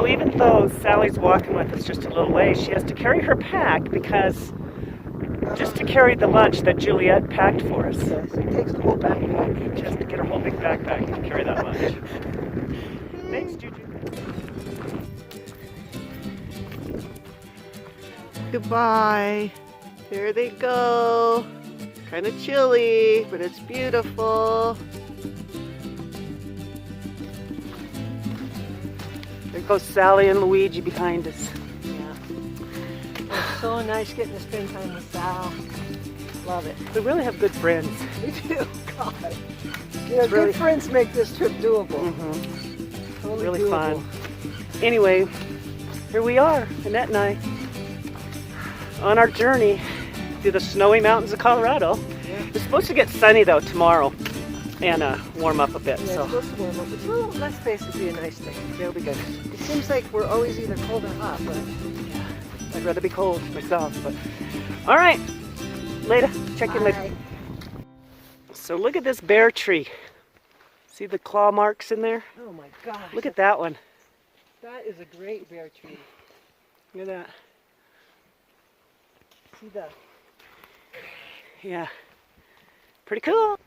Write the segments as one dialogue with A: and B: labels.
A: even though Sally's walking with us just a little way, she has to carry her pack because just to carry the lunch that Juliet packed for us.
B: Yes, it takes the whole backpack.
A: She has to get her whole big backpack to carry that lunch. Thanks, Juju. Goodbye. There they go. Kind of chilly, but it's beautiful. There goes Sally and Luigi behind us.
B: Yeah. It's so nice getting to spend time with Sal. Love it.
A: We really have good friends.
B: We do. God. You know, good friends make this trip doable. Totally
A: really
B: doable.
A: fun. Anyway, here we are, Annette and I, on our journey through the snowy mountains of Colorado.
B: Yeah.
A: It's supposed to get sunny though tomorrow and warm up a bit.
B: Yeah,
A: So
B: it's supposed to warm up. It's a little, let's face it, be a nice thing.
A: it'll be good.
B: It seems like we're always either cold or hot, but
A: I'd rather be cold myself, but all right. Later. Check in later. So look at this bear tree. See the claw marks in there?
B: Oh my gosh.
A: Look at that one.
B: That is a great bear tree.
A: Look at that.
B: See the...
A: Yeah. Pretty cool.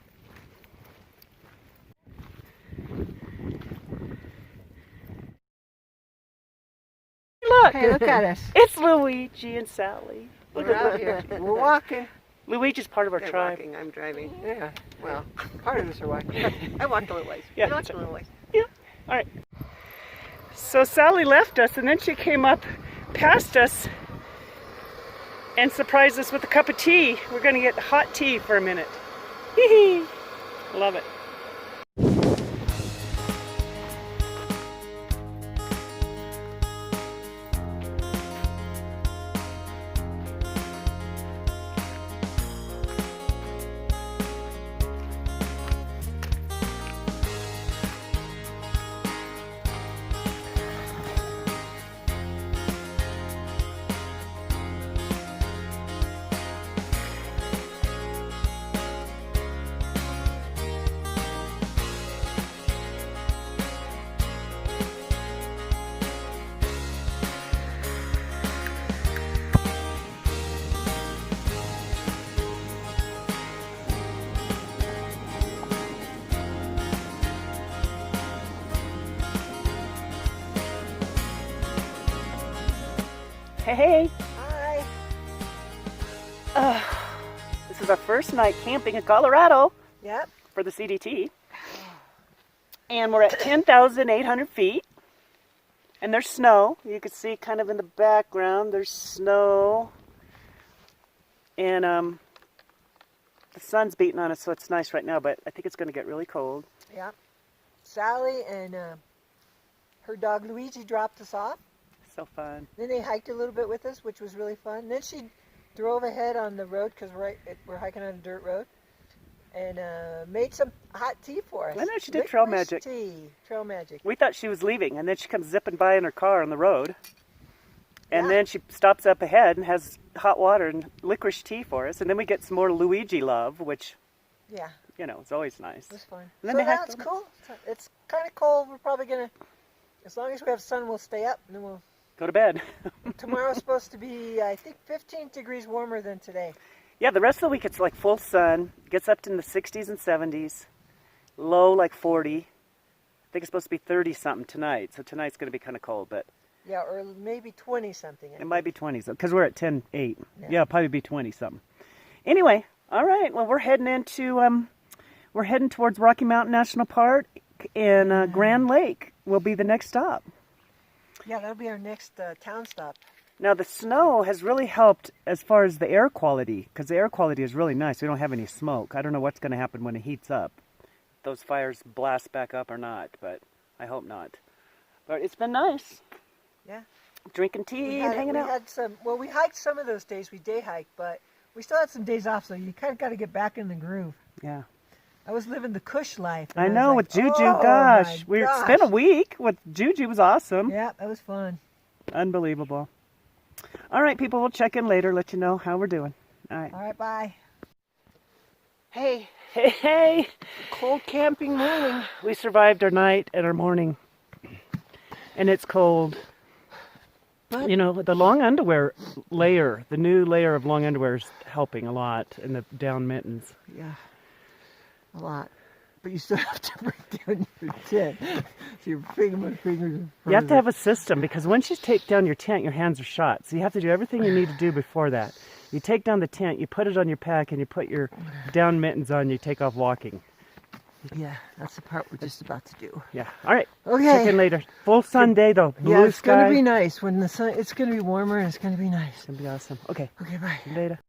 A: Look.
B: Hey, look at us.
A: It's Luigi and Sally.
B: We're out here. We're walking.
A: Luigi's part of our
C: They're
A: tribe.
C: walking, I'm driving.
B: Yeah. Well, part of us are walking.
C: I walked a little ways.
A: Yeah.
C: You walked a little ways.
A: Yeah. All right. So Sally left us, and then she came up past us and surprised us with a cup of tea. We're going to get hot tea for a minute. Hee hee. Love it. Hey.
B: Hi.
A: This is our first night camping in Colorado
B: Yep.
A: for the CDT. And we're at 10,800 feet. And there's snow. You can see kind of in the background, there's snow. And the sun's beating on us, so it's nice right now, but I think it's going to get really cold.
B: Yep. Sally and her dog Luigi dropped us off.
A: So fun.
B: Then they hiked a little bit with us, which was really fun. Then she drove ahead on the road because we're hiking on a dirt road, and made some hot tea for us.
A: I know, she did trail
B: Licorice
A: magic.
B: Tea, trail magic.
A: We thought she was leaving, and then she comes zipping by in her car on the road. And
B: Yeah.
A: then she stops up ahead and has hot water and licorice tea for us. And then we get some more Luigi love, which,
B: Yeah,
A: you know, it's always nice.
B: it was fun.
A: And
B: So
A: then they
B: now
A: hiked
B: it's
A: on-
B: cool. It's kind of cold. We're probably gonna, as long as we have sun, we'll stay up, and then we'll.
A: Go to bed.
B: Tomorrow's supposed to be, I think, 15 degrees warmer than today.
A: Yeah, the rest of the week it's like full sun. Gets up in the 60s and 70s. Low like 40. I think it's supposed to be 30 something tonight. So tonight's going to be kind of cold, but
B: Yeah, or maybe 20 something.
A: it might be 20s because we're at 10.8.
B: Yeah.
A: Yeah, it'll probably be 20 something. Anyway, all right. Well, we're heading towards Rocky Mountain National Park, and Grand Lake will be the next stop.
B: Yeah, that'll be our next town stop.
A: Now, the snow has really helped as far as the air quality, because the air quality is really nice. We don't have any smoke. I don't know what's going to happen when it heats up. If those fires blast back up or not, but I hope not. But it's been nice.
B: Yeah.
A: Drinking tea and hanging out.
B: We hiked some of those days. We day hiked, but we still had some days off, so you kind of got to get back in the groove.
A: Yeah.
B: I was living the Kush life.
A: I
B: and
A: know,
B: was
A: with
B: like,
A: Juju,
B: oh,
A: gosh.
B: my
A: We
B: gosh.
A: spent a week with Juju. It was awesome.
B: Yeah, that was fun.
A: Unbelievable. All right, people, we'll check in later, let you know how we're doing. All right.
B: All right, bye.
A: Hey, hey, hey.
B: Cold camping morning.
A: We survived our night and our morning. And it's cold.
B: But
A: You know, the long underwear layer, the new layer of long underwear is helping a lot, and the down mittens.
B: yeah, a lot. But you still have to break down your tent. So your fingers.
A: You have to have a system, because once you take down your tent, your hands are shot. So you have to do everything you need to do before that. You take down the tent, you put it on your pack, and you put your down mittens on, you take off walking.
B: Yeah, that's the part we're just about to do.
A: Yeah. All right.
B: Okay.
A: Check in later. Full sun day though. Blue
B: Yeah, it's
A: sky.
B: gonna be nice when the sun. It's gonna be warmer and it's gonna be nice.
A: It's gonna be awesome. Okay.
B: Okay, bye.
A: Later.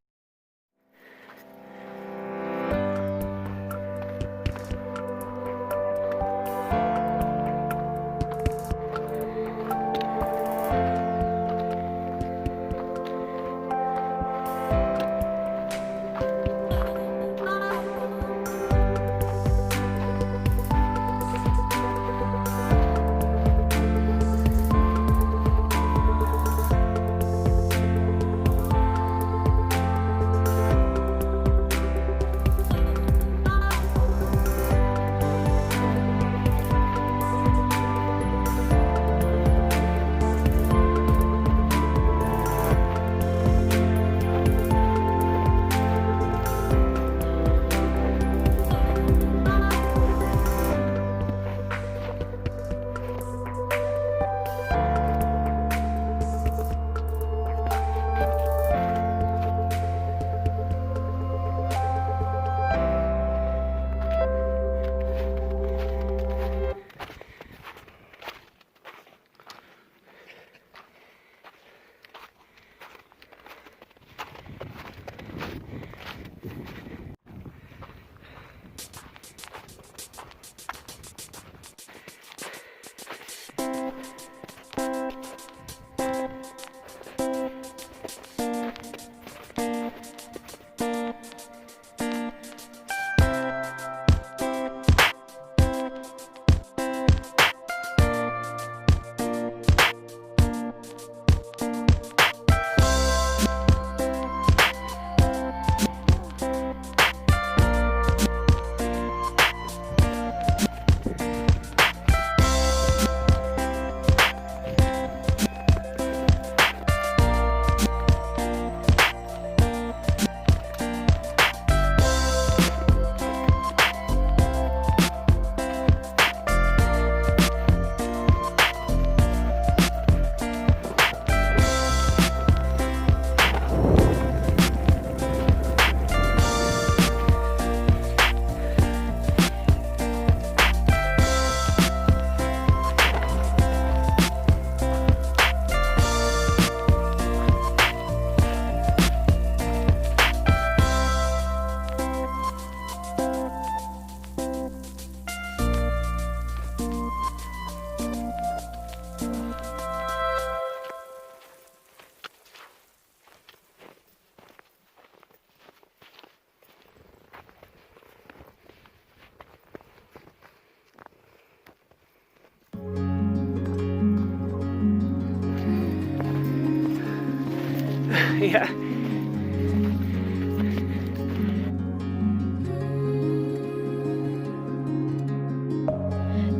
A: Yeah.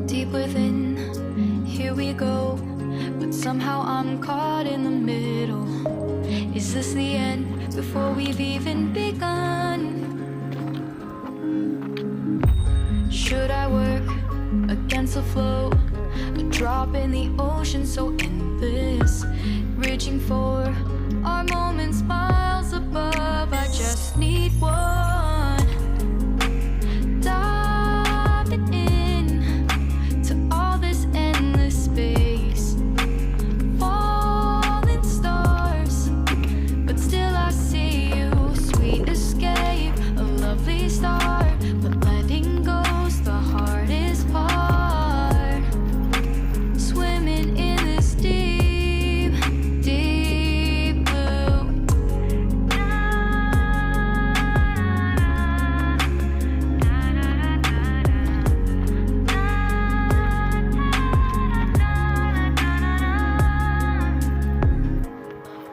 C: Deep within, here we go, but somehow I'm caught in the middle. Is this the end before we've even begun? Should I work against the flow? A drop in the ocean so endless, reaching for our moments miles above. I just need one, diving in to all this endless space, falling stars, but still I see you. Sweet escape, a lovely start, but letting go's the hardest part. Swimming in this deep, deep blue.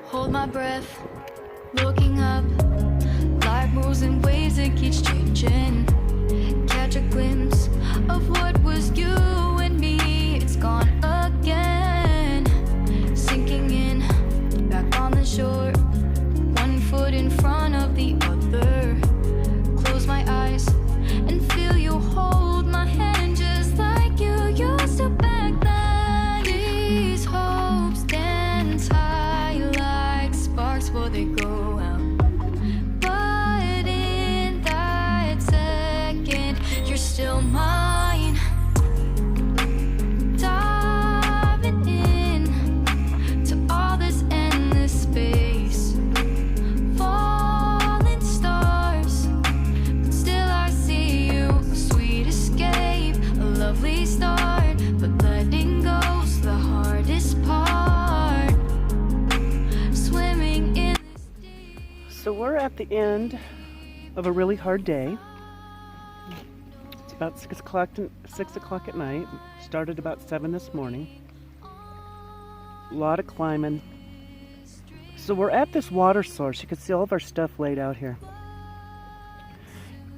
C: Hold my breath, looking up. Life moves in waves, it keeps changing. Catch a glimpse of what was you and me. It's gone again, sinking in.
A: So we're at the end of a really hard day. It's about 6 o'clock at night. Started about 7 this morning. A lot of climbing. So we're at this water source. You can see all of our stuff laid out here.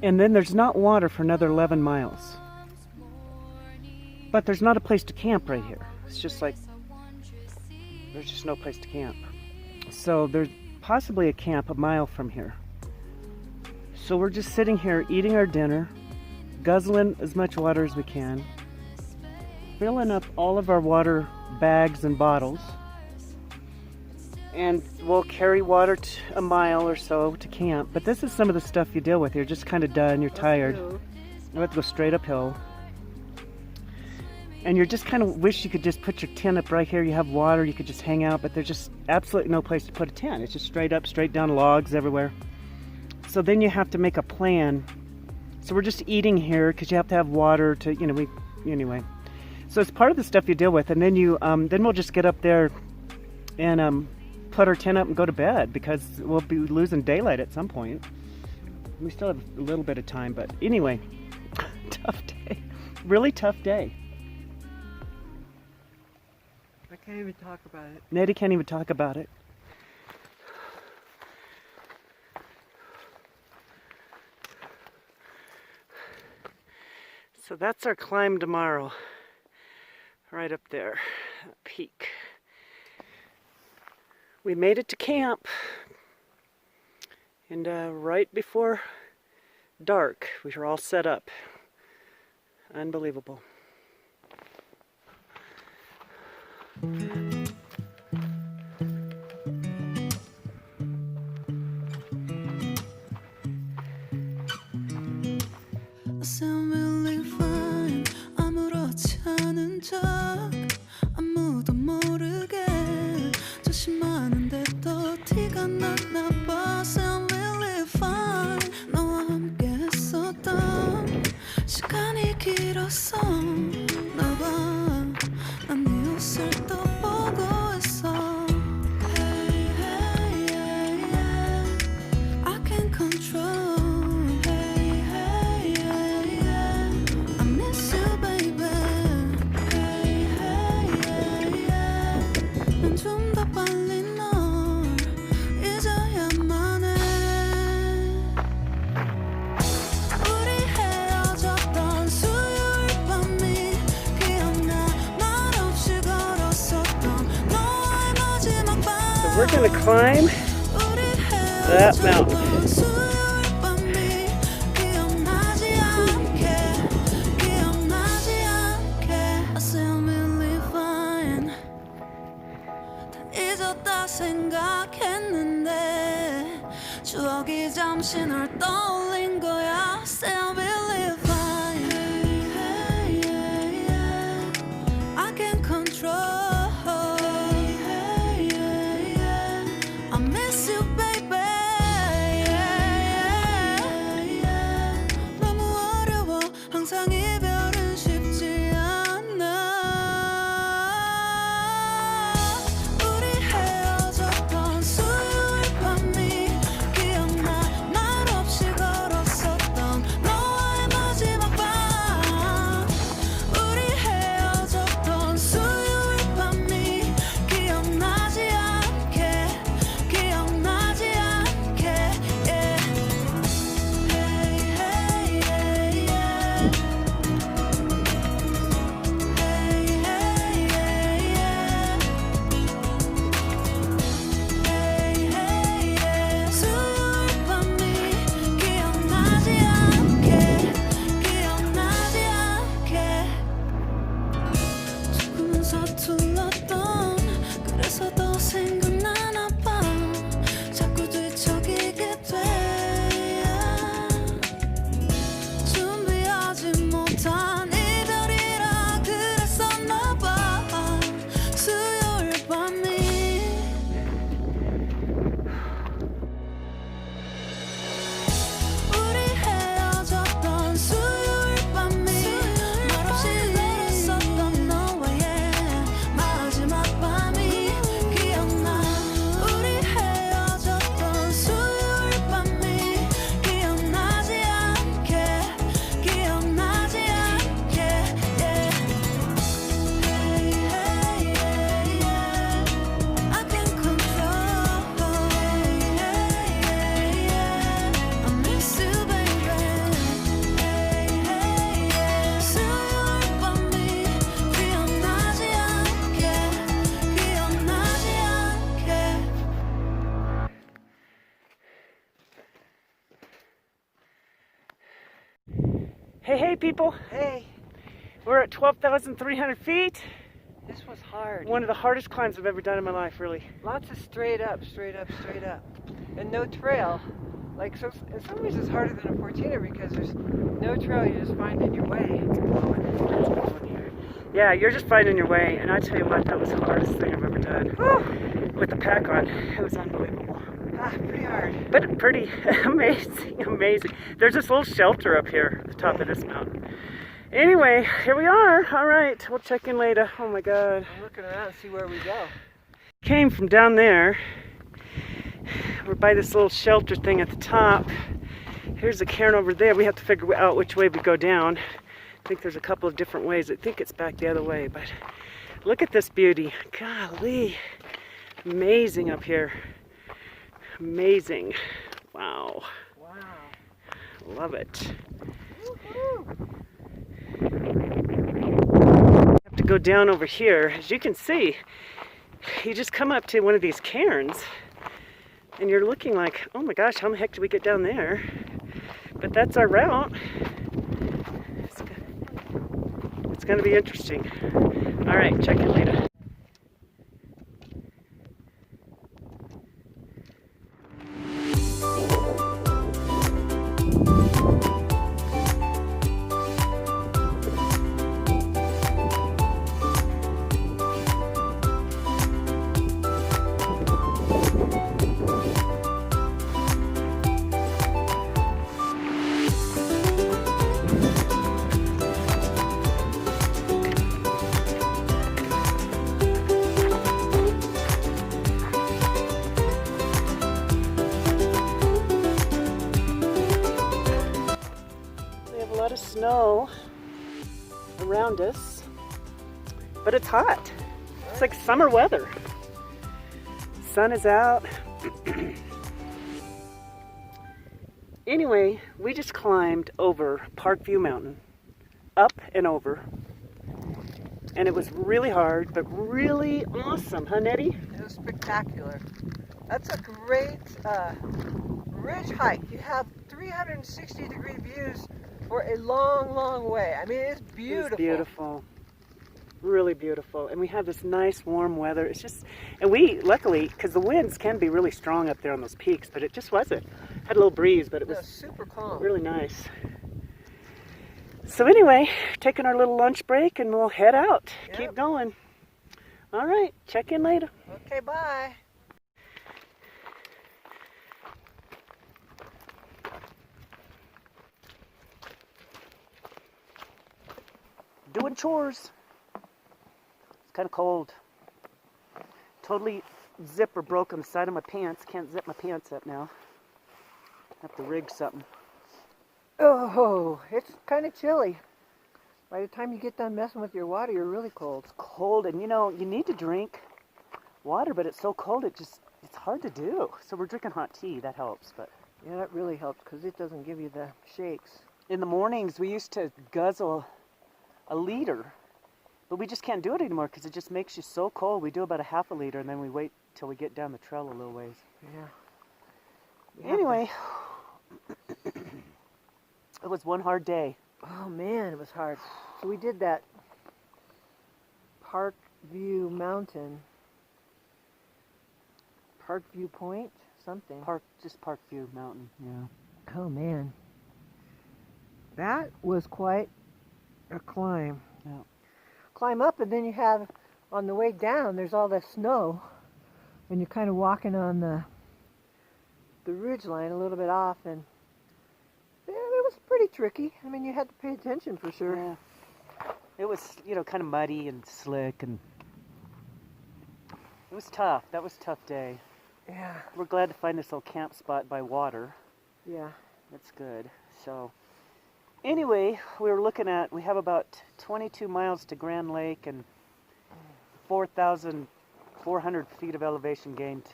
A: And then there's not water for another 11 miles. But there's not a place to camp right here. It's just like, there's just no place to camp. So there's possibly a camp a mile from here. So we're just sitting here eating our dinner, guzzling as much water as we can, filling up all of our water bags and bottles, and we'll carry water a mile or so to camp. But this is some of the stuff you deal with. You're just kind of done, you're tired. You have to go straight uphill. And you're just kind of wish you could just put your tent up right here. You have water, you could just hang out, but there's just absolutely no place to put a tent. It's just straight up, straight down, logs everywhere. So then you have to make a plan. So we're just eating here because you have to have water to, anyway. So it's part of the stuff you deal with, and then then we'll just get up there and put our tent up and go to bed because we'll be losing daylight at some point. We still have a little bit of time, but anyway, tough day, really tough day.
B: I can't even talk about it.
A: Nettie can't even talk about it. So that's our climb tomorrow. Right up there, that peak. We made it to camp. And right before dark, we were all set up. Unbelievable.
C: I sound really fine. 아무렇지 않은 척 아무도 모르게 조심하는데 또 티가 났나 봐. Sound really fine. 너와 함께 했었던 시간이 길었어. 나 봐. 난 네 옷을 또 보고 있어. Hey, hey, yeah, yeah. I can't control. Hey, hey, yeah, yeah. I miss you, baby. Hey, hey, yeah, yeah. 난 좀 더 빨리 널 잊어야만 해. 우리 헤어졌던 수요일 밤이 기억나. 말없이 걸었었던 너와의 마지막 밤.
A: We're gonna climb
C: 우리
A: that mountain.
C: 헤어졌던 수요일 밤이 기억나지 않게 I sound really fine. 다 잊었다 생각했는데 추억이 잠시 널 떠올린 거야. Sound really fine. Hey, hey, yeah, yeah. I can't control. Hey, hey, yeah, yeah. I miss you, baby. Yeah, yeah, yeah. 너무 어려워. 항상 이별은 쉽지 않아. 우리 헤어졌던 수요일 밤이 기억나. 말 없이 걸었었던 너와의
A: Hey people,
B: Hey,
A: we're at 12,300 feet.
B: this was hard.
A: One of the hardest climbs I've ever done in my life, really.
B: Lots of straight up, straight up, straight up. And no trail. Like, so in some ways it's harder than a 14er because there's no trail, you're just finding your way.
A: Yeah, you're just finding your way, and I tell you what, that was the hardest thing I've ever done.
B: Whew.
A: With the pack on, it was unbelievable.
B: Pretty hard.
A: But pretty amazing, amazing. There's this little shelter up here at the top of this mountain. Anyway, here we are. All right, we'll check in later. Oh my God.
B: I'm looking around to see where we go.
A: Came from down there. We're by this little shelter thing at the top. Here's a cairn over there. We have to figure out which way we go down. I think there's a couple of different ways. I think it's back the other way, but look at this beauty. Golly, amazing up here. Amazing. Wow.
B: Wow.
A: Love it.
B: Woo-hoo.
A: Have to go down over here. As you can see, you just come up to one of these cairns and you're looking like, oh my gosh, how the heck do we get down there? But that's our route. It's going to be interesting. All right, check it later. Of snow around us, but it's hot. It's like summer weather. Sun is out. Anyway, we just climbed over Parkview Mountain, up and over, and it was really hard, but really awesome, huh, Nettie?
B: It was spectacular. That's a great ridge hike. You have 360-degree views for a long, long way. I mean, it's beautiful.
A: It's beautiful. Really beautiful. And we have this nice warm weather. It's just, and we, luckily, because the winds can be really strong up there on those peaks, but it just wasn't. Had a little breeze, but it was
B: super calm.
A: Really nice. So anyway, taking our little lunch break and we'll head out.
B: Yep.
A: Keep going. All right, check in later.
B: Okay, bye.
A: Doing chores. It's kind of cold. Totally zipper broke on the side of my pants. Can't zip my pants up now. Have to rig something.
B: Oh, it's kind of chilly. By the time you get done messing with your water, you're really cold.
A: It's cold, and you know, you need to drink water, but it's so cold, it's hard to do. So we're drinking hot tea. That helps, but
B: Yeah, that really helps because it doesn't give you the shakes.
A: in the mornings we used to guzzle a liter, but we just can't do it anymore because it just makes you so cold. We do about a half a liter and then we wait till we get down the trail a little ways.
B: Yeah.
A: Anyway, it was one hard day.
B: Oh man, it was hard. So we did that Parkview Mountain, Parkview Point, something.
A: Just Parkview Mountain, yeah.
B: Oh man, that was quite a climb.
A: Yeah.
B: Climb up, and then you have on the way down. There's all the snow, and you're kind of walking on the ridge line a little bit off, and yeah, it was pretty tricky. I mean, you had to pay attention for sure.
A: Yeah. It was, you know, kind of muddy and slick, and it was tough. That was a tough day.
B: Yeah.
A: We're glad to find this little camp spot by water.
B: Yeah.
A: That's good. So, anyway, we have about 22 miles to Grand Lake and 4,400 feet of elevation gained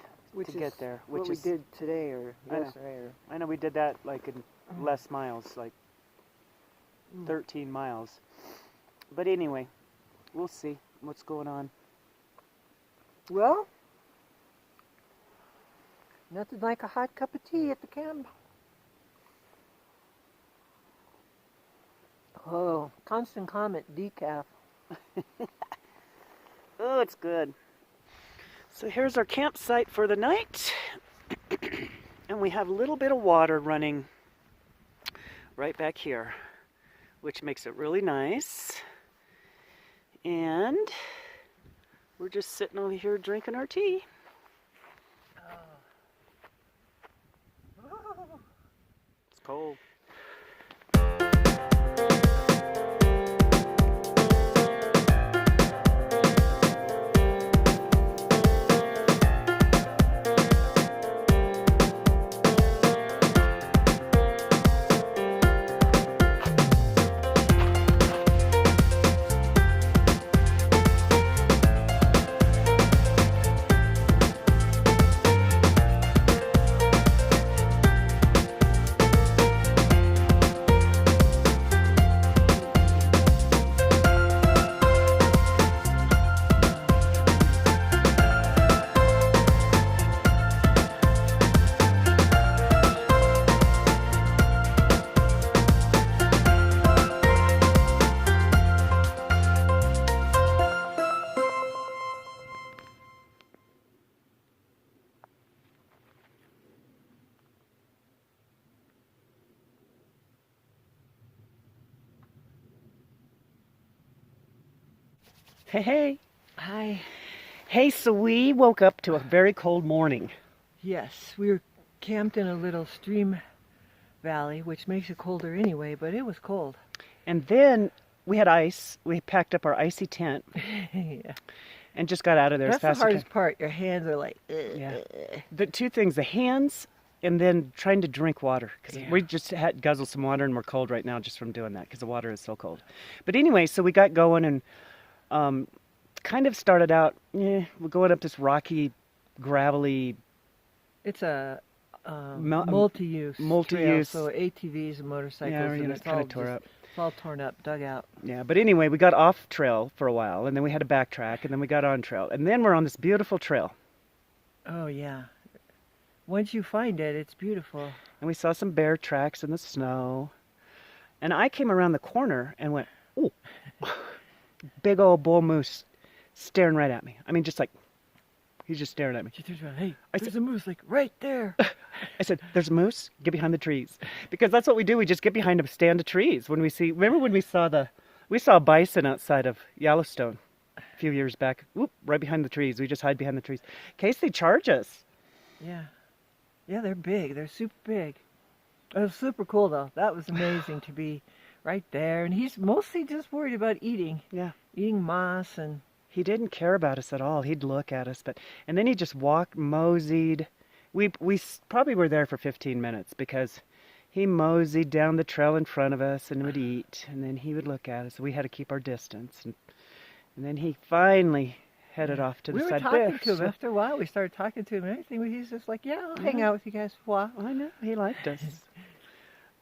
A: to get there.
B: Which
A: Which
B: we
A: is,
B: did today or
A: I know.
B: yesterday. Or,
A: I know we did that like in less miles, like 13 miles. But anyway, we'll see what's going on.
B: well, nothing like a hot cup of tea at the camp. Oh, Constant Comet decaf.
A: Oh, it's good. So here's our campsite for the night. And we have a little bit of water running right back here, which makes it really nice. And we're just sitting over here drinking our tea. It's cold. Hey, hey.
B: Hi.
A: Hey, so we woke up to a very cold morning.
B: Yes, we were camped in a little stream valley, which makes it colder anyway, but it was cold.
A: And then we had ice. We packed up our icy tent
B: Yeah.
A: and just got out of there
B: That's
A: as fast
B: the
A: as we
B: hardest part. Your hands are like,
A: Yeah. The two things, the hands and then trying to drink water. Because
B: Yeah.
A: we just had guzzled some water and we're cold right now just from doing that because the water is so cold. But anyway, so we got going and kind of started out, we're going up this rocky, gravelly.
B: It's a
A: Mul-
B: multi-use trail,
A: multi-use.
B: so ATVs and motorcycles,
A: Yeah,
B: and
A: it's
B: it's
A: kind
B: all
A: of tore up.
B: It's all torn up, dug out.
A: Yeah, but anyway, we got off trail for a while and then we had to backtrack and then we got on trail. And then we're on this beautiful trail.
B: Oh yeah. Once you find it, it's beautiful.
A: And we saw some bear tracks in the snow. And I came around the corner and went, ooh, big old bull moose staring right at me. I mean, just like, he's just staring at me.
B: She turns around, hey,
A: I
B: there's a moose, like right there.
A: I said, there's a moose, get behind the trees. Because that's what we do, we just get behind a stand of trees. When we see, remember when we saw a bison outside of Yellowstone a few years back? Whoop, right behind the trees. We just hide behind the trees. In case they charge us.
B: Yeah. Yeah, they're big. They're super big. It was super cool, though. That was amazing to be right there. And he's mostly just worried about eating.
A: Yeah.
B: Eating moss and...
A: He didn't care about us at all. He'd look at us, and then he just walked, moseyed. We probably were there for 15 minutes because he moseyed down the trail in front of us and would eat, and then he would look at us. We had to keep our distance, and then he finally headed off to the side.
B: We were talking to him. After a while, we started talking to him and everything. He's just like, yeah, I'll hang out with you guys for a while.
A: I know. He liked us.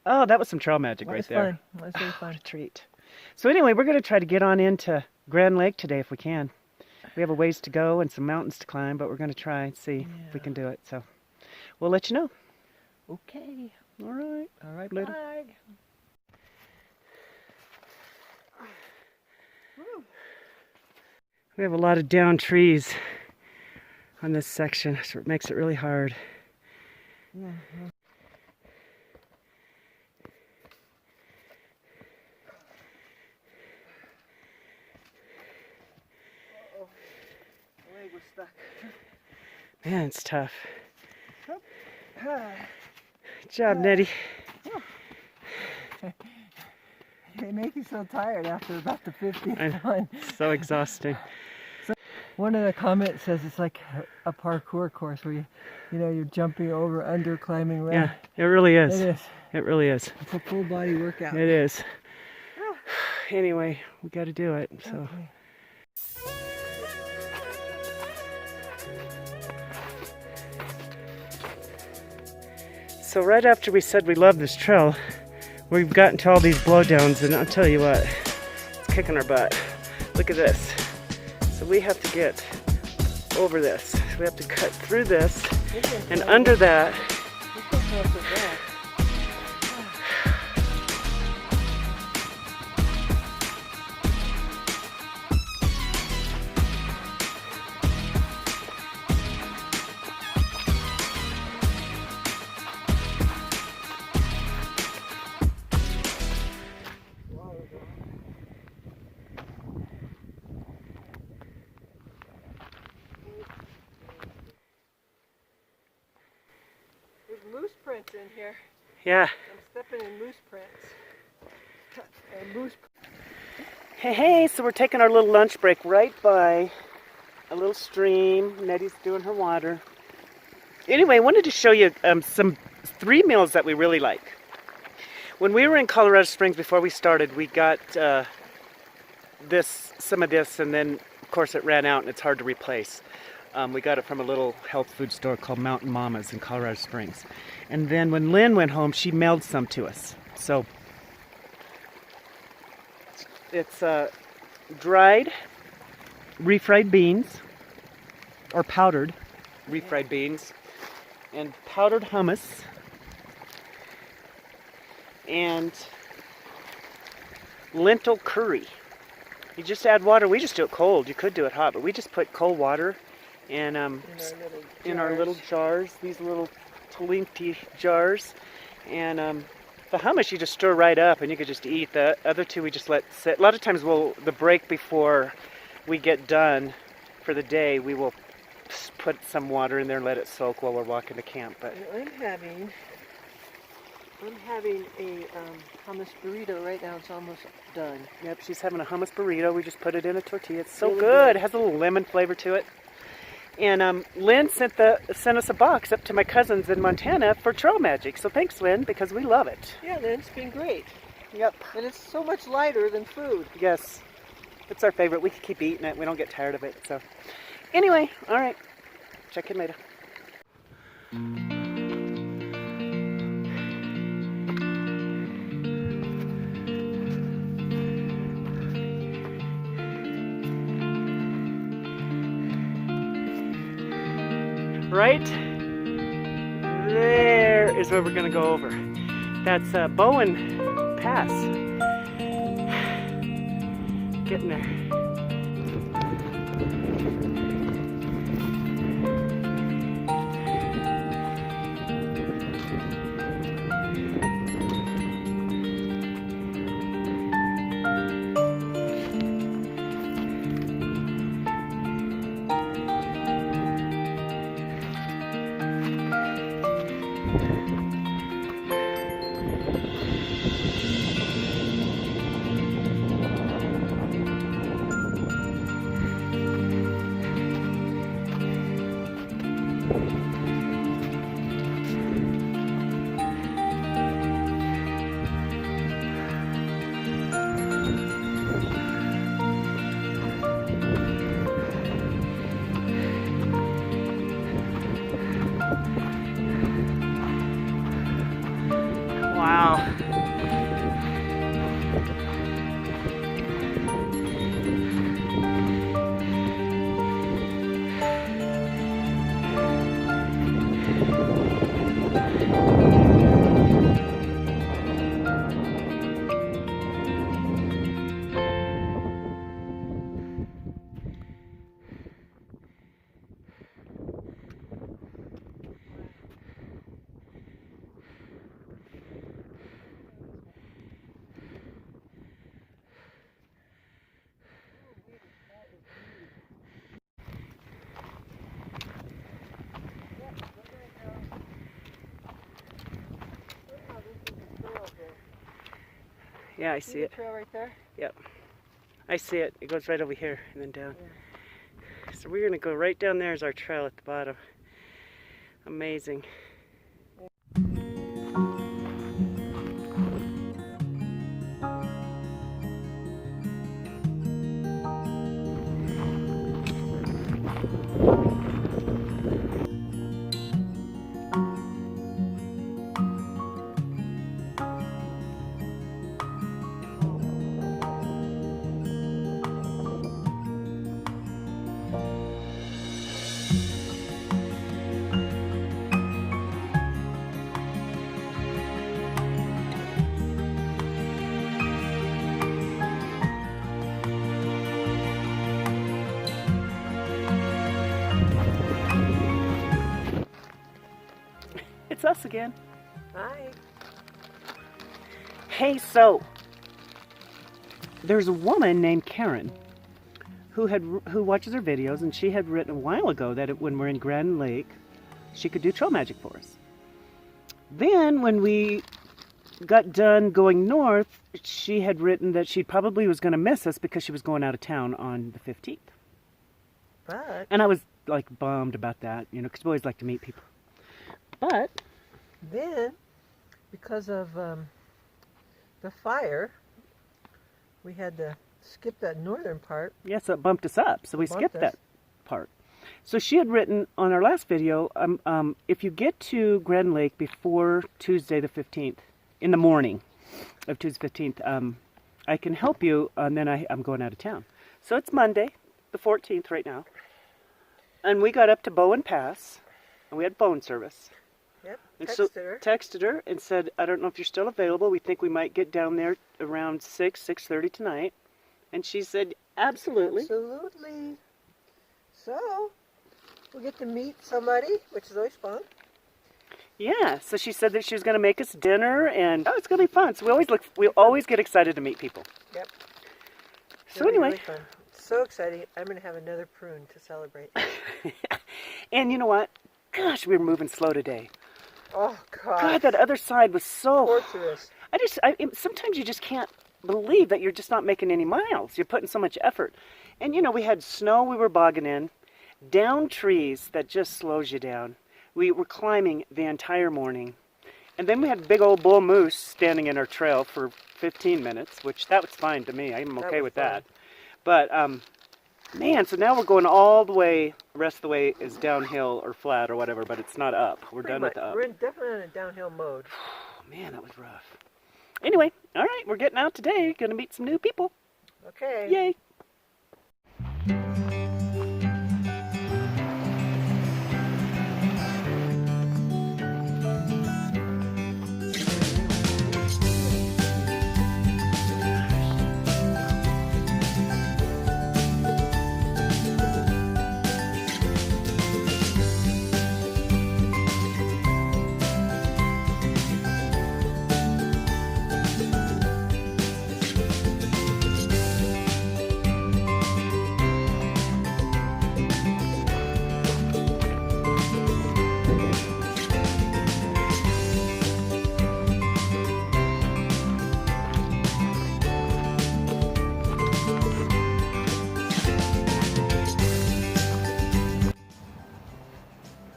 A: Oh, that was some trail magic right there.
B: Fun. That was really fun.
A: What a treat. So anyway, we're going to try to get on into Grand Lake today if we can. We have a ways to go and some mountains to climb, but we're going to try and see if we can do it. So we'll let you know.
B: Okay.
A: All right.
B: All right,
A: Later.
B: bye.
A: We have a lot of down trees on this section, so it makes it really hard.
B: Yeah.
A: Man, it's tough. Good job, Nettie.
B: They make you so tired after about the 50th one.
A: So exhausting.
B: One of the comments says it's like a parkour course where you're jumping over, under, climbing, around.
A: Yeah, it really is.
B: It is.
A: It really is.
B: It's a full body workout.
A: It is. Anyway, we got to do it. So.
B: Okay.
A: So right after we said we love this trail, we've gotten to all these blowdowns, and I'll tell you what, it's kicking our butt. Look at this. So we have to get over this. We have to cut through this and under that.
B: in here.
A: Yeah.
B: I'm stepping in moose prints. Moose.
A: Hey, so we're taking our little lunch break right by a little stream. Nettie's doing her water. Anyway, I wanted to show you some 3 meals that we really like. When we were in Colorado Springs before we started, we got some of this, and then of course it ran out and it's hard to replace. We got it from a little health food store called Mountain Mama's in Colorado Springs. And then when Lynn went home, she mailed some to us. So it's dried refried beans, or powdered refried beans, and powdered hummus, and lentil curry. You just add water. We just do it cold. You could do it hot, but we just put cold water and in our little jars, these little talinti jars. And the hummus you just stir right up and you could just eat. The other two we just let sit. A lot of times the break before we get done for the day, we will put some water in there and let it soak while we're walking to camp. But
B: I'm having a hummus burrito right now. It's almost done.
A: Yep, she's having a hummus burrito. We just put it in a tortilla. It's so
B: Really
A: good.
B: good.
A: It has a little lemon flavor to it. And Lynn sent us a box up to my cousins in Montana for Trail Magic. So thanks, Lynn, because we love it.
B: Yeah, Lynn, it's been great.
A: Yep.
B: And it's so much lighter than food.
A: Yes. It's our favorite. We can keep eating it. We don't get tired of it. So anyway, all right. Check in later. Right there is where we're going to go over. That's Bowen Pass. Getting there. Wow. Yeah, I see it.
B: Trail right there?
A: Yep. I see it. It goes right over here and then down. Yeah. So we're going to go right down there as our trail at the bottom. Amazing. It's us again.
B: Hi.
A: Hey, so there's a woman named Karen who watches our videos, and she had written a while ago that when we're in Grand Lake, she could do trail magic for us. Then when we got done going north, she had written that she probably was going to miss us because she was going out of town on the 15th.
B: But
A: And I was like bummed about that, you know, because we always like to meet people. But
B: then, because of the fire, we had to skip that northern part.
A: yeah, so it bumped us up, so we
B: Bumped
A: skipped
B: us.
A: that part. So she had written on our last video, if you get to Grand Lake before Tuesday the 15th, in the morning of Tuesday 15th, I can help you, and then I'm going out of town. So it's Monday, the 14th right now. And we got up to Bowen Pass, and we had phone service.
B: Yep,
A: And
B: texted
A: so
B: her.
A: texted her and said, I don't know if you're still available. We think we might get down there around 6:30 tonight. And she said, absolutely.
B: Absolutely. So, we get to meet somebody, which is always fun.
A: Yeah, so she said that she was going to make us dinner, and it's going to be fun. So we always get excited to meet people.
B: Yep.
A: So
B: It'll be
A: anyway,
B: really fun. So exciting. I'm going to have another prune to celebrate.
A: and you know what? Gosh, we were moving slow today.
B: Oh, God.
A: God, that other side was so...
B: Torturous.
A: Sometimes you just can't believe that you're just not making any miles. You're putting so much effort. And, you know, we had snow we were bogging in, down trees that just slows you down. We were climbing the entire morning. And then we had big old bull moose standing in our trail for 15 minutes, which that was fine to me. I'm okay with that. But, man, so now we're going all the way, the rest of the way is downhill or flat or whatever, but it's not up. We're done with the up.
B: We're definitely in a downhill mode.
A: Oh, man, that was rough. Anyway, all right, we're getting out today. Going to meet some new people.
B: Okay.
A: Yay.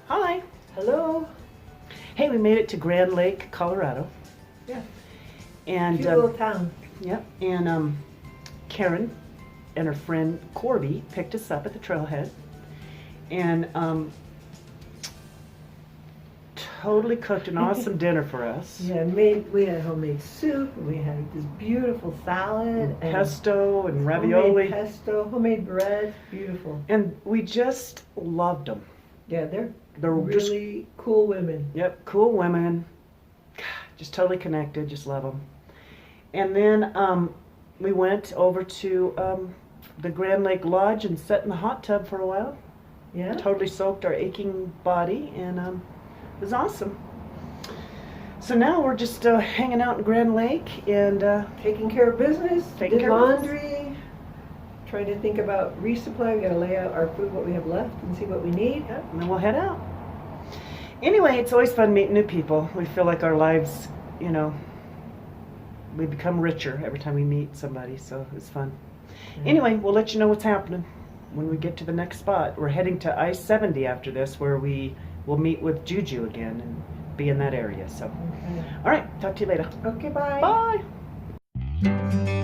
A: Hi.
B: Hello.
A: Hey, we made it to Grand Lake, Colorado.
B: Yeah.
A: And
B: Cute little town.
A: yep, and Karen and her friend Corby picked us up at the trailhead, and totally cooked an awesome dinner for us.
B: Yeah, we had homemade soup, and we had this beautiful salad, and
A: Pesto and
B: homemade
A: ravioli,
B: pesto, homemade bread, beautiful.
A: and we just loved them.
B: Yeah, they're
A: just
B: really cool women.
A: Yep, cool women. Just totally connected, just love them. And then we went over to the Grand Lake Lodge and sat in the hot tub for a while.
B: Yeah.
A: Totally soaked our aching body, and it was awesome. So now we're just hanging out in Grand Lake and
B: Taking care of business,
A: Taking
B: did
A: care of
B: laundry, trying to think about resupply. We gotta lay out our food, what we have left, and see what we need.
A: and then we'll head out. Anyway, it's always fun meeting new people. We feel like our lives, you know, we become richer every time we meet somebody, so it's fun. Anyway, we'll let you know what's happening when we get to the next spot. We're heading to I-70 after this, where we will meet with Juju again and be in that area. So,
B: Okay.
A: all right, talk to you later.
B: Okay, bye.
A: Bye.